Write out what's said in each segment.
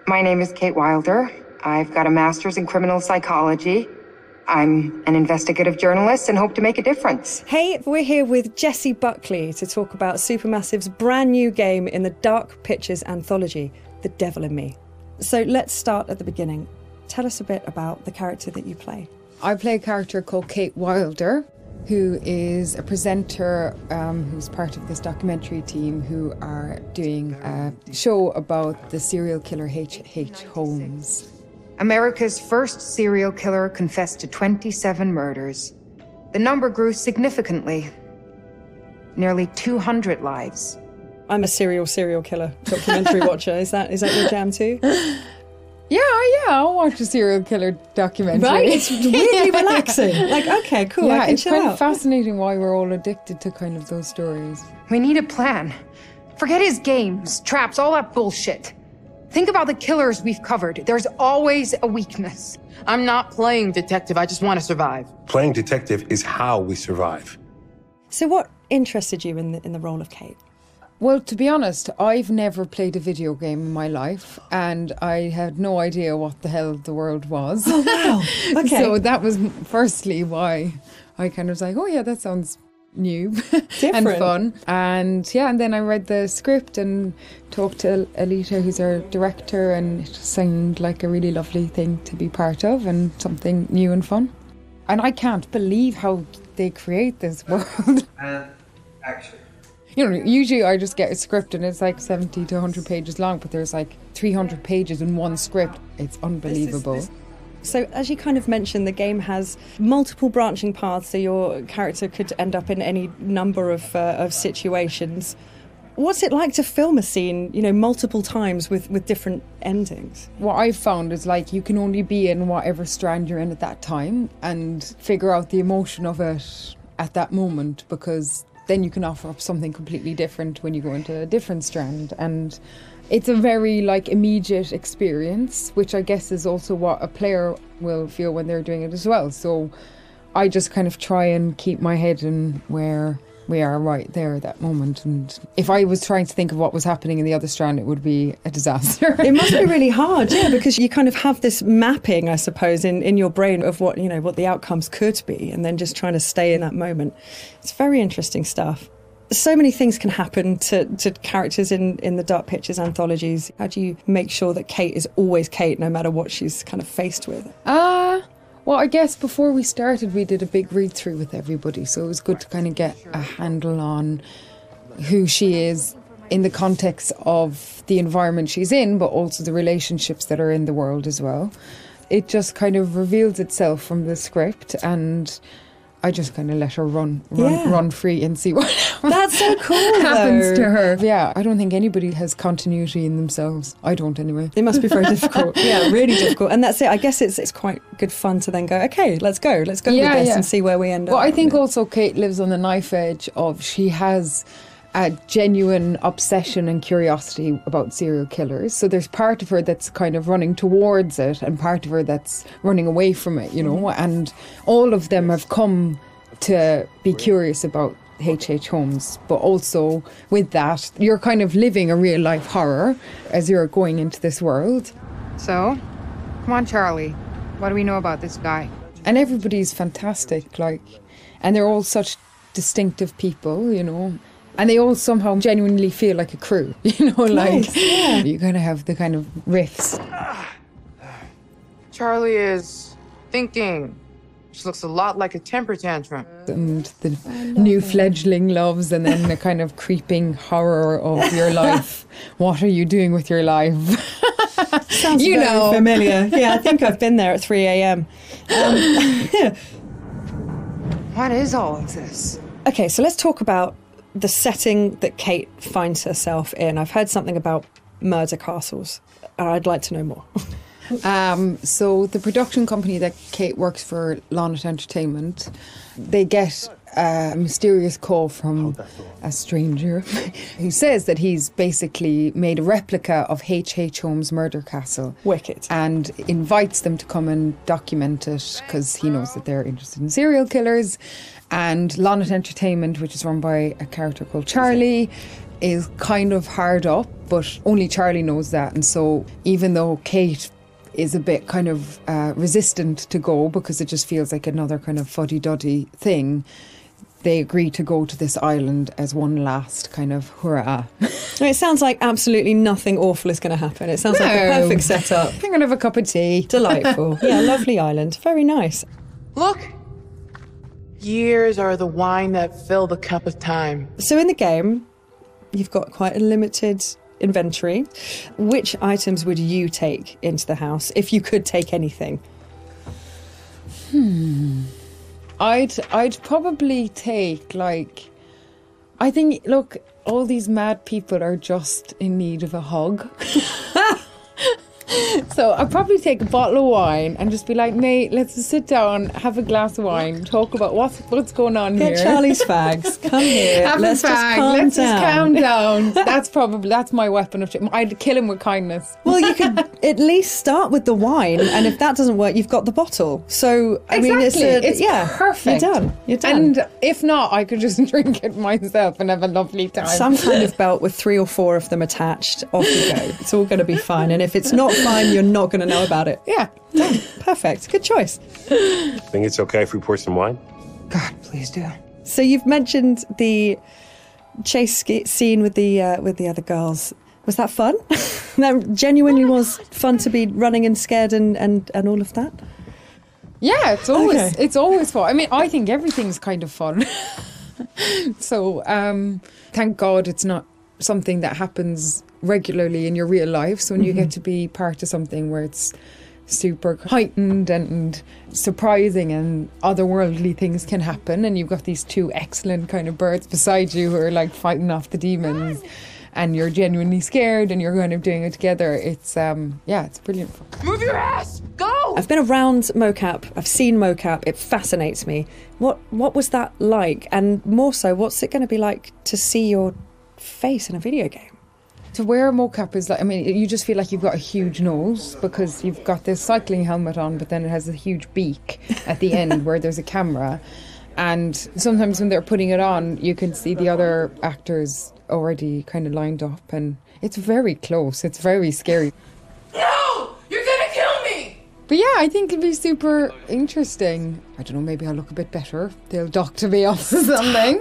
My name is Kate Wilder. I've got a master's in criminal psychology. I'm an investigative journalist and hope to make a difference. Hey, we're here with Jessie Buckley to talk about Supermassive's brand new game in the Dark Pictures Anthology, The Devil in Me. So let's start at the beginning. Tell us a bit about the character that you play. I play a character called Kate Wilder, who is a presenter who's part of this documentary team who are doing a show about the serial killer H.H. Holmes. America's first serial killer confessed to 27 murders. The number grew significantly. Nearly 200 lives. I'm a serial killer documentary watcher. Is that your jam too? Yeah, I'll watch a serial killer documentary. Right, it's really relaxing. Like, okay, cool, yeah, I can it's chill kind out. of fascinating why we're all addicted to kind of those stories. We need a plan. Forget his games, traps, all that bullshit. Think about the killers we've covered. There's always a weakness. I'm not playing detective, I just want to survive. Playing detective is how we survive. So what interested you in the role of Kate? Well, to be honest, I've never played a video game in my life, and I had no idea what the hell the world was. Oh, wow. Okay. So that was firstly why I kind of was like, oh yeah, that sounds new and fun. And yeah, and then I read the script and talked to Alita, who's our director, and it just seemed like a really lovely thing to be part of and something new and fun. And I can't believe how they create this world. And action. You know, usually I just get a script and it's like 70 to 100 pages long, but there's like 300 pages in one script. It's unbelievable. So as you kind of mentioned, the game has multiple branching paths, so your character could end up in any number of situations. What's it like to film a scene, multiple times with different endings? What I've found is like you can only be in whatever strand you're in at that time and figure out the emotion of it at that moment, because then you can offer up something completely different when you go into a different strand. And it's a very immediate experience, which I guess is also what a player will feel when they're doing it as well. So I just kind of try and keep my head in where we are right there at that moment. And if I was trying to think of what was happening in the other strand, it would be a disaster. It must be really hard, yeah, because you kind of have this mapping, I suppose, in your brain of what the outcomes could be, and then just trying to stay in that moment. It's very interesting stuff. So many things can happen to characters in the Dark Pictures anthologies. How do you make sure that Kate is always Kate, no matter what she's kind of faced with? Well, I guess before we started, we did a big read-through with everybody, so it was good to kind of get a handle on who she is in the context of the environment she's in, but also the relationships that are in the world as well. It just kind of reveals itself from the script, and I just kind of let her run free and see what That's so cool, happens to her. Yeah, I don't think anybody has continuity in themselves. I don't anyway. It must be very difficult. Yeah, really difficult. And that's it. I guess it's quite good fun to then go, okay, let's go with this and see where we end up. Well, I think also Kate lives on the knife edge of she has a genuine obsession and curiosity about serial killers. So there's part of her that's kind of running towards it and part of her that's running away from it, and all of them have come to be curious about H.H. Holmes, but also with that, you're kind of living a real life horror as you're going into this world. So, come on, Charlie. What do we know about this guy? And everybody's fantastic, and they're all such distinctive people, and they all somehow genuinely feel like a crew, Nice, yeah. You kind of have the kind of riffs. Charlie is thinking. She looks a lot like a temper tantrum. And the new fledgling loves, and then the kind of creeping horror of your life. What are you doing with your life? Sounds very familiar. Yeah, I think I've been there at 3 a.m. What is all of this? Okay, so let's talk about the setting that Kate finds herself in. I've heard something about murder castles, and I'd like to know more. So the production company that Kate works for, Lonnet Entertainment, they get a mysterious call from a stranger who says that he's basically made a replica of H.H. Holmes' murder castle. Wicked. And invites them to come and document it because he knows that they're interested in serial killers. And Lonnet Entertainment, which is run by a character called Charlie, is kind of hard up, but only Charlie knows that. And so even though Kate is a bit kind of resistant to go because it just feels like another kind of fuddy-duddy thing, they agree to go to this island as one last kind of hurrah. It sounds like absolutely nothing awful is going to happen. It sounds like a perfect setup. I'm going to have a cup of tea. Delightful. Yeah, lovely island. Very nice. Look! Years are the wine that fill the cup of time. So in the game, you've got quite a limited inventory. Which items would you take into the house if you could take anything? I'd probably take, like, I think, look, all these mad people are just in need of a hug. So I'd probably take a bottle of wine and just be like, mate, let's just sit down, have a glass of wine, talk about what's going on here. Get Charlie's fags. Come here. Have let's a fag. Just calm down. That's my weapon of choice. I'd kill him with kindness. Well, you could at least start with the wine, and if that doesn't work, you've got the bottle. So I mean, it's perfect. You're done. And if not, I could just drink it myself and have a lovely time. Some kind of belt with 3 or 4 of them attached. Off you go. It's all going to be fine. And if it's not fine, you're not going to know about it. Yeah. Done. Perfect. Good choice. Think it's okay if we pour some wine? God, please do. So you've mentioned the chase scene with the other girls. Was that fun? That genuinely was fun to be running and scared and all of that? Yeah, it's always fun. I mean, I think everything's kind of fun. So thank God it's not something that happens regularly in your real life. So when you get to be part of something where it's super heightened and surprising and otherworldly things can happen, and you've got these 2 excellent kind of birds beside you who are like fighting off the demons, and you're genuinely scared and you're kind of doing it together, it's it's brilliant fun. Move your ass! Go! I've been around mocap. I've seen mocap. It fascinates me. What was that like? And more so, what's it going to be like to see your face in a video game? To wear a mocap is like, I mean, you just feel like you've got a huge nose because you've got this cycling helmet on, but then it has a huge beak at the end where there's a camera. And sometimes when they're putting it on, you can see the other actors already kind of lined up, and it's very close. It's very scary. No! You're gonna kill me! But yeah, I think it'd be super interesting. I don't know, maybe I'll look a bit better. They'll doctor me off or something.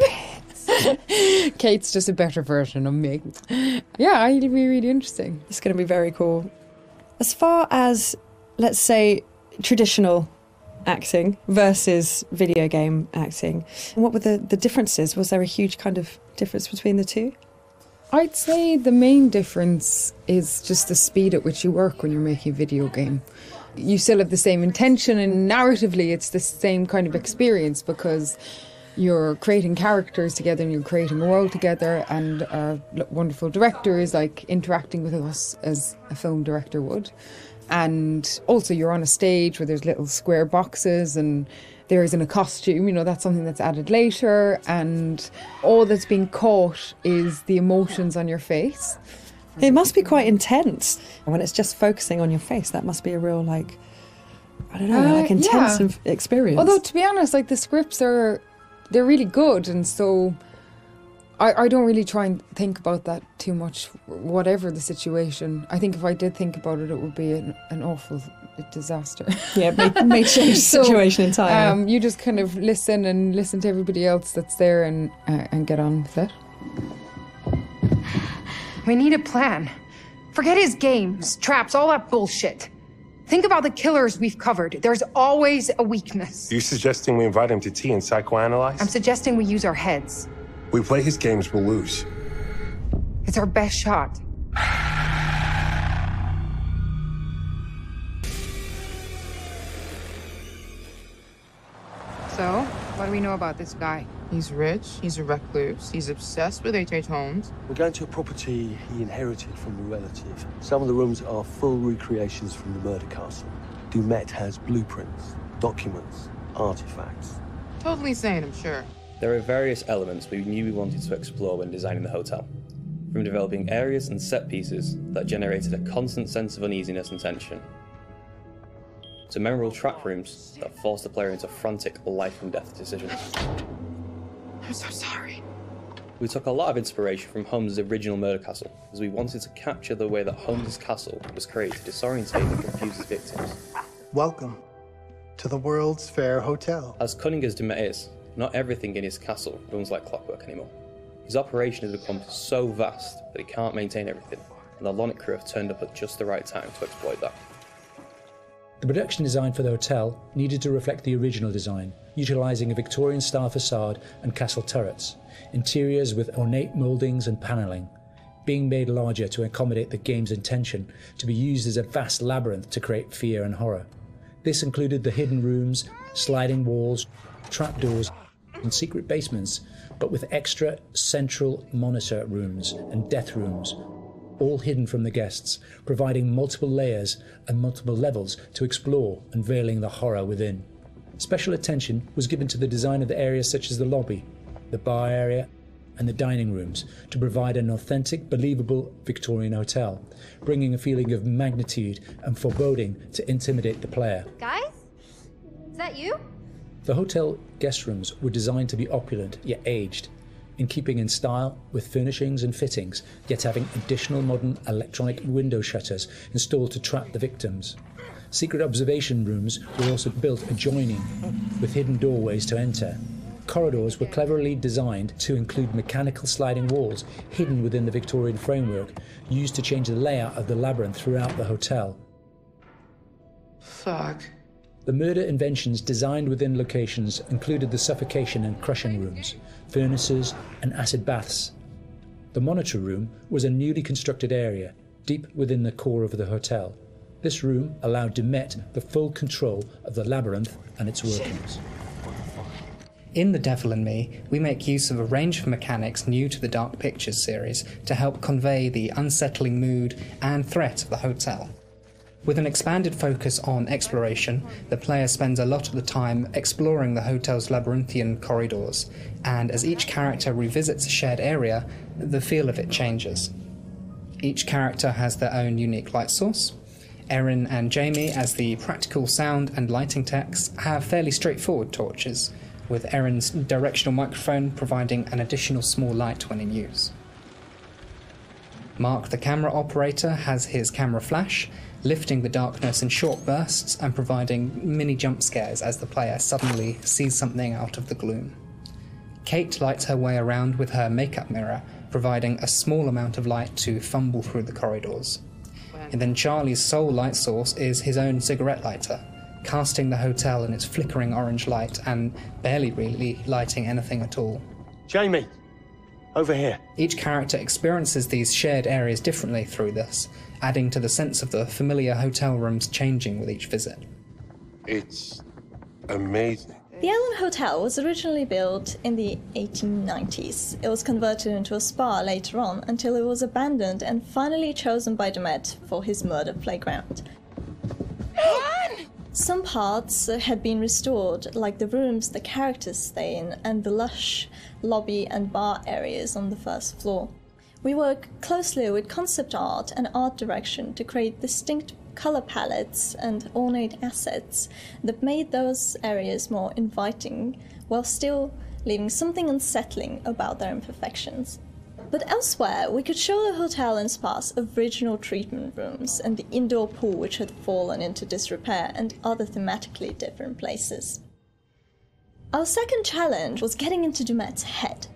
Kate's just a better version of me. Yeah, it'll be really interesting. It's going to be very cool. As far as, let's say, traditional acting versus video game acting, what were the differences? Was there a huge kind of difference between the two? I'd say the main difference is just the speed at which you work when you're making a video game. You still have the same intention, and narratively it's the same kind of experience because you're creating characters together and you're creating a world together, and our wonderful director is like interacting with us as a film director would. And also you're on a stage where there's little square boxes and there isn't a costume, that's something that's added later, and all that's being caught is the emotions on your face. It must be quite intense when it's just focusing on your face. That must be a real intense experience. Although to be honest, like the scripts they're really good, and so I don't really try and think about that too much, whatever the situation. I think if I did think about it, it would be an awful disaster. Yeah, may change the situation entirely. You just kind of listen to everybody else that's there and get on with it. We need a plan. Forget his games, traps, all that bullshit. Think about the killers we've covered. There's always a weakness. You suggesting we invite him to tea and psychoanalyze? I'm suggesting we use our heads. We play his games, we'll lose. It's our best shot. So, what do we know about this guy? He's rich, he's a recluse, he's obsessed with H.H. Holmes. We're going to a property he inherited from a relative. Some of the rooms are full recreations from the murder castle. Dumet has blueprints, documents, artifacts. Totally sane, I'm sure. There are various elements we knew we wanted to explore when designing the hotel, from developing areas and set pieces that generated a constant sense of uneasiness and tension, to memorable trap rooms that forced the player into frantic life and death decisions. I'm so sorry. We took a lot of inspiration from Holmes' original murder castle, as we wanted to capture the way that Holmes' castle was created to disorientate and confuse his victims. Welcome to the World's Fair Hotel. As cunning as Demet is, not everything in his castle runs like clockwork anymore. His operation has become so vast that he can't maintain everything, and the Lonnet crew have turned up at just the right time to exploit that. The production design for the hotel needed to reflect the original design, utilising a Victorian-style facade and castle turrets, interiors with ornate mouldings and panelling, being made larger to accommodate the game's intention to be used as a vast labyrinth to create fear and horror. This included the hidden rooms, sliding walls, trapdoors and secret basements, but with extra central monitor rooms and death rooms, all hidden from the guests, providing multiple layers and multiple levels to explore, unveiling the horror within. Special attention was given to the design of the areas such as the lobby, the bar area and the dining rooms to provide an authentic, believable Victorian hotel, bringing a feeling of magnitude and foreboding to intimidate the player. Guys? Is that you? The hotel guest rooms were designed to be opulent yet aged, in keeping in style with furnishings and fittings, yet having additional modern electronic window shutters installed to trap the victims. Secret observation rooms were also built adjoining, with hidden doorways to enter. Corridors were cleverly designed to include mechanical sliding walls hidden within the Victorian framework, used to change the layout of the labyrinth throughout the hotel. Fuck. The murder inventions designed within locations included the suffocation and crushing rooms, furnaces and acid baths. The monitor room was a newly constructed area, deep within the core of the hotel. This room allowed Demet the full control of the labyrinth and its workings. In The Devil and Me, we make use of a range of mechanics new to the Dark Pictures series to help convey the unsettling mood and threat of the hotel. With an expanded focus on exploration, the player spends a lot of the time exploring the hotel's labyrinthian corridors, and as each character revisits a shared area, the feel of it changes. Each character has their own unique light source. Erin and Jamie, as the practical sound and lighting techs, have fairly straightforward torches, with Erin's directional microphone providing an additional small light when in use. Mark, the camera operator, has his camera flash, lifting the darkness in short bursts and providing mini jump scares as the player suddenly sees something out of the gloom. Kate lights her way around with her makeup mirror, providing a small amount of light to fumble through the corridors. And then Charlie's sole light source is his own cigarette lighter, casting the hotel in its flickering orange light and barely really lighting anything at all. Jamie, over here. Each character experiences these shared areas differently through this, adding to the sense of the familiar hotel rooms changing with each visit. It's amazing. The Ellen Hotel was originally built in the 1890s. It was converted into a spa later on until it was abandoned and finally chosen by Demet for his murder playground. Some parts had been restored, like the rooms the characters stay in and the lush lobby and bar areas on the first floor. We work closely with concept art and art direction to create distinct color palettes and ornate assets that made those areas more inviting, while still leaving something unsettling about their imperfections. But elsewhere, we could show the hotel and spa's original treatment rooms and the indoor pool which had fallen into disrepair and other thematically different places. Our second challenge was getting into Demet's head.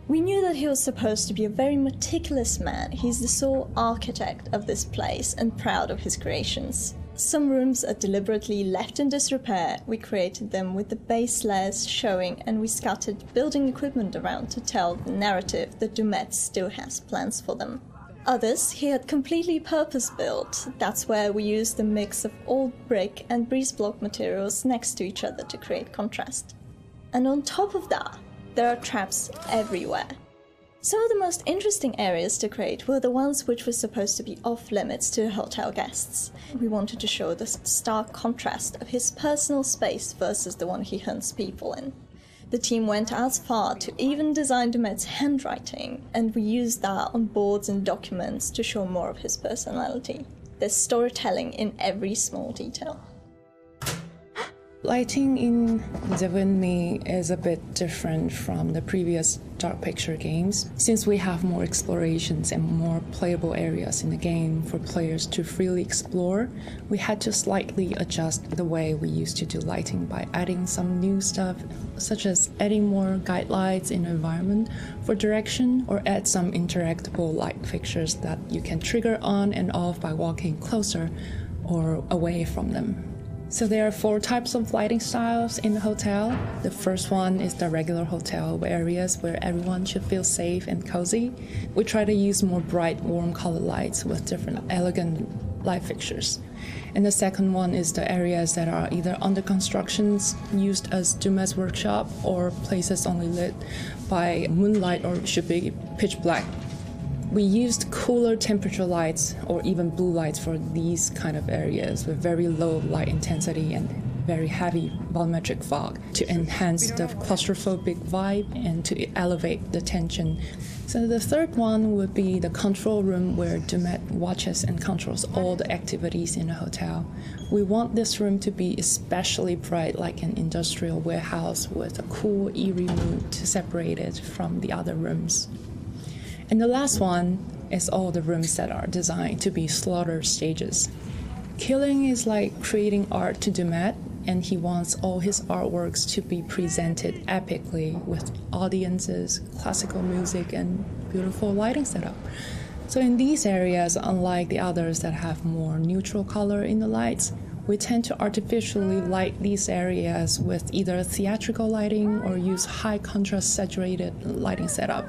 We knew that he was supposed to be a very meticulous man. He's the sole architect of this place and proud of his creations. Some rooms are deliberately left in disrepair. We created them with the base layers showing, and we scattered building equipment around to tell the narrative that Demet still has plans for them. Others he had completely purpose-built. That's where we used a mix of old brick and breeze block materials next to each other to create contrast. And on top of that, there are traps everywhere. Some of the most interesting areas to create were the ones which were supposed to be off-limits to hotel guests. We wanted to show the stark contrast of his personal space versus the one he hunts people in. The team went as far to even design Dumet's handwriting, and we used that on boards and documents to show more of his personality. There's storytelling in every small detail. Lighting in Devil in Me is a bit different from the previous Dark Picture games, since we have more explorations and more playable areas in the game for players to freely explore. We had to slightly adjust the way we used to do lighting by adding some new stuff, such as adding more guide lights in the environment for direction, or add some interactable light fixtures that you can trigger on and off by walking closer or away from them. So there are 4 types of lighting styles in the hotel. The first one is the regular hotel areas where everyone should feel safe and cozy. We try to use more bright, warm colored lights with different elegant light fixtures. And the second one is the areas that are either under constructions, used as Dumet's workshop, or places only lit by moonlight or should be pitch black. We used cooler temperature lights or even blue lights for these kind of areas with very low light intensity and very heavy volumetric fog to enhance the claustrophobic vibe and to elevate the tension. So the third one would be the control room where Dumet watches and controls all the activities in the hotel. We want this room to be especially bright, like an industrial warehouse with a cool, eerie mood to separate it from the other rooms. And the last one is all the rooms that are designed to be slaughter stages. Killing is like creating art to Dumet, and he wants all his artworks to be presented epically with audiences, classical music, and beautiful lighting setup. So in these areas, unlike the others that have more neutral color in the lights, we tend to artificially light these areas with either theatrical lighting or use high contrast saturated lighting setup,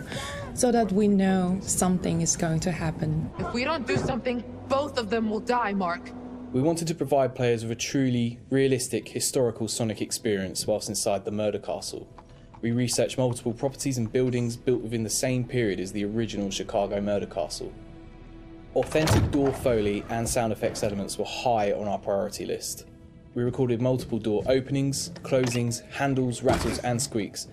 so that we know something is going to happen. If we don't do something, both of them will die, Mark. We wanted to provide players with a truly realistic historical sonic experience whilst inside the murder castle. We researched multiple properties and buildings built within the same period as the original Chicago murder castle. Authentic door foley and sound effects elements were high on our priority list. We recorded multiple door openings, closings, handles, rattles and squeaks.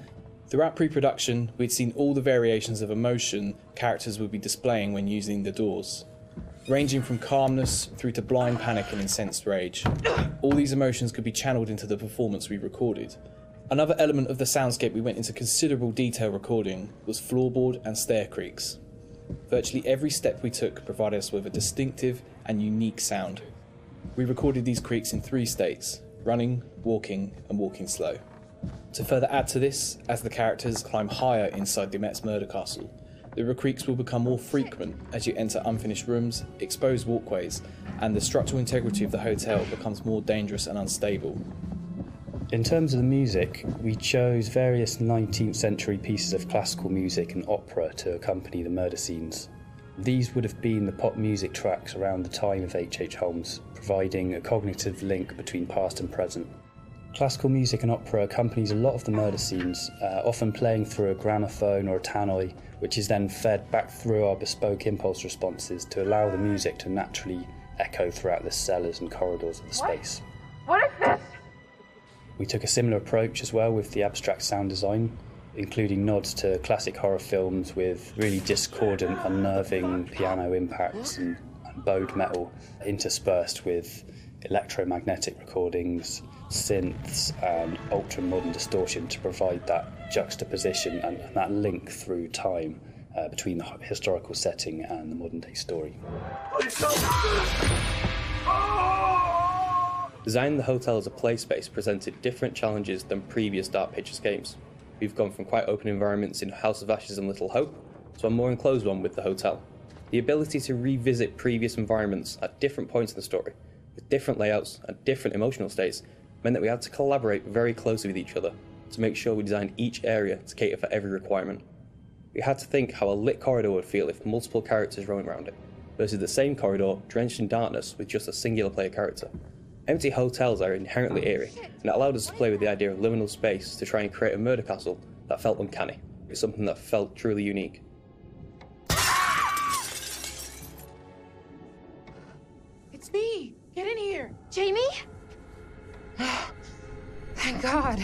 Throughout pre-production, we'd seen all the variations of emotion characters would be displaying when using the doors, ranging from calmness through to blind panic and incensed rage. All these emotions could be channeled into the performance we recorded. Another element of the soundscape we went into considerable detail recording was floorboard and stair creaks. Virtually every step we took provided us with a distinctive and unique sound. We recorded these creaks in 3 states: running, walking, and walking slow. To further add to this, as the characters climb higher inside Dumet's murder castle, the creaks will become more frequent as you enter unfinished rooms, exposed walkways, and the structural integrity of the hotel becomes more dangerous and unstable. In terms of the music, we chose various 19th century pieces of classical music and opera to accompany the murder scenes. These would have been the pop music tracks around the time of H.H. Holmes, providing a cognitive link between past and present. Classical music and opera accompanies a lot of the murder scenes, often playing through a gramophone or a tannoy, which is then fed back through our bespoke impulse responses to allow the music to naturally echo throughout the cellars and corridors of the space. What is this? We took a similar approach as well with the abstract sound design, including nods to classic horror films with really discordant, unnerving piano impacts and bowed metal interspersed with electromagnetic recordings, synths and ultra-modern distortion to provide that juxtaposition and that link through time between the historical setting and the modern-day story. Designing the hotel as a play space presented different challenges than previous Dark Pictures games. We've gone from quite open environments in House of Ashes and Little Hope to a more enclosed one with the hotel. The ability to revisit previous environments at different points in the story, with different layouts and different emotional states, meant that we had to collaborate very closely with each other to make sure we designed each area to cater for every requirement. We had to think how a lit corridor would feel if multiple characters roaming around it, versus the same corridor drenched in darkness with just a singular player character. Empty hotels are inherently eerie, and it allowed us to play with the idea of liminal space to try and create a murder castle that felt uncanny. It's something that felt truly unique. It's me! Get in here! Jamie? Thank God.